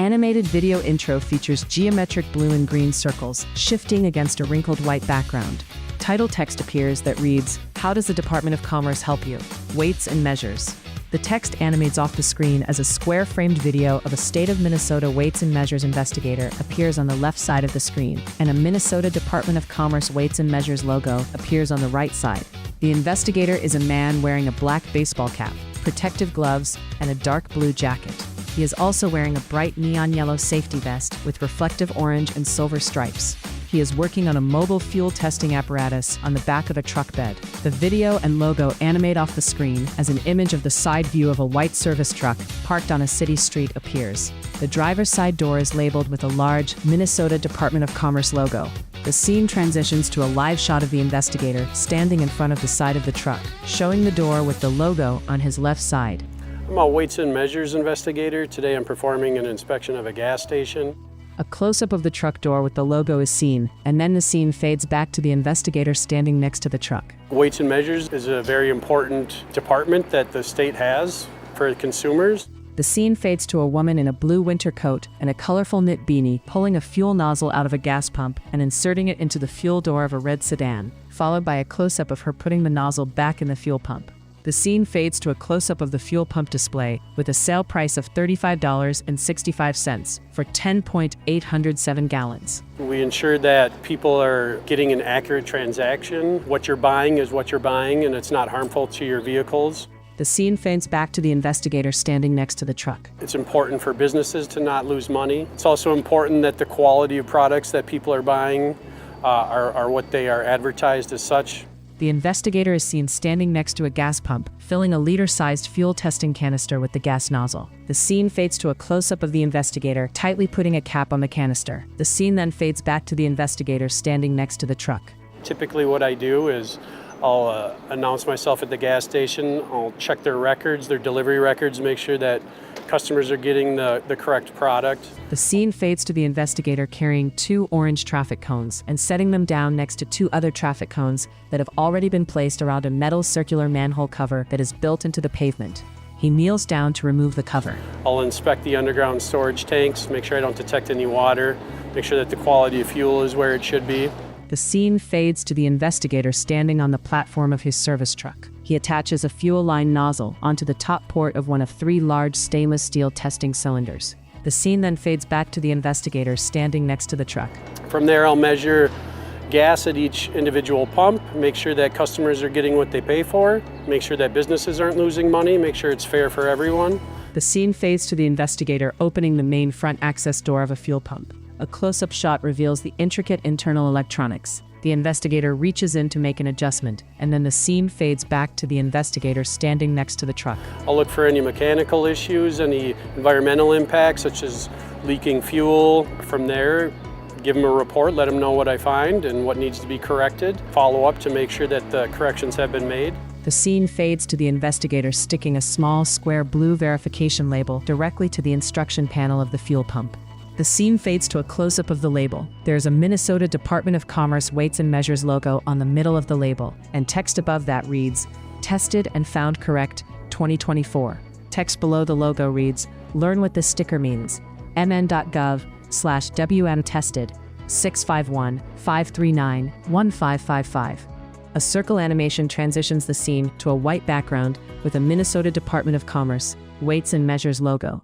animated video intro features geometric blue and green circles shifting against a wrinkled white background. Title text appears that reads, "How does the Department of Commerce help you? Weights and measures." The text animates off the screen as a square-framed video of a state of Minnesota weights and measures investigator appears on the left side of the screen, and a Minnesota Department of Commerce weights and measures logo appears on the right side. The investigator is a man wearing a black baseball cap, protective gloves, and a dark blue jacket. He is also wearing a bright neon yellow safety vest with reflective orange and silver stripes. He is working on a mobile fuel testing apparatus on the back of a truck bed. The video and logo animate off the screen as an image of the side view of a white service truck parked on a city street appears. The driver's side door is labeled with a large Minnesota Department of Commerce logo. The scene transitions to a live shot of the investigator standing in front of the side of the truck, showing the door with the logo on his left side. I'm a weights and measures investigator. Today I'm performing an inspection of a gas station. A close-up of the truck door with the logo is seen, and then the scene fades back to the investigator standing next to the truck. Weights and measures is a very important department that the state has for consumers. The scene fades to a woman in a blue winter coat and a colorful knit beanie pulling a fuel nozzle out of a gas pump and inserting it into the fuel door of a red sedan, followed by a close-up of her putting the nozzle back in the fuel pump. The scene fades to a close-up of the fuel pump display with a sale price of $35.65 for 10.807 gallons. We ensure that people are getting an accurate transaction. What you're buying is what you're buying, and it's not harmful to your vehicles. The scene fades back to the investigator standing next to the truck. It's important for businesses to not lose money. It's also important that the quality of products that people are buying are what they are advertised as such. The investigator is seen standing next to a gas pump, filling a liter-sized fuel testing canister with the gas nozzle. The scene fades to a close-up of the investigator, tightly putting a cap on the canister. The scene then fades back to the investigator standing next to the truck. Typically what I do is I'll announce myself at the gas station. I'll check their records, their delivery records, make sure that customers are getting the correct product. The scene fades to the investigator carrying 2 orange traffic cones and setting them down next to 2 other traffic cones that have already been placed around a metal circular manhole cover that is built into the pavement. He kneels down to remove the cover. I'll inspect the underground storage tanks, make sure I don't detect any water, make sure that the quality of fuel is where it should be. The scene fades to the investigator standing on the platform of his service truck. He attaches a fuel line nozzle onto the top port of one of 3 large stainless steel testing cylinders. The scene then fades back to the investigator standing next to the truck. From there, I'll measure gas at each individual pump, make sure that customers are getting what they pay for, make sure that businesses aren't losing money, make sure it's fair for everyone. The scene fades to the investigator opening the main front access door of a fuel pump. A close-up shot reveals the intricate internal electronics. The investigator reaches in to make an adjustment, and then the scene fades back to the investigator standing next to the truck. I'll look for any mechanical issues, any environmental impacts, such as leaking fuel. From there, give them a report, let them know what I find and what needs to be corrected. Follow up to make sure that the corrections have been made. The scene fades to the investigator sticking a small square blue verification label directly to the instruction panel of the fuel pump. The scene fades to a close-up of the label. There is a Minnesota Department of Commerce weights and measures logo on the middle of the label, and text above that reads, "Tested and found correct, 2024. Text below the logo reads, "Learn what this sticker means. mn.gov/WM tested, 651-539-1555. A circle animation transitions the scene to a white background with a Minnesota Department of Commerce weights and measures logo.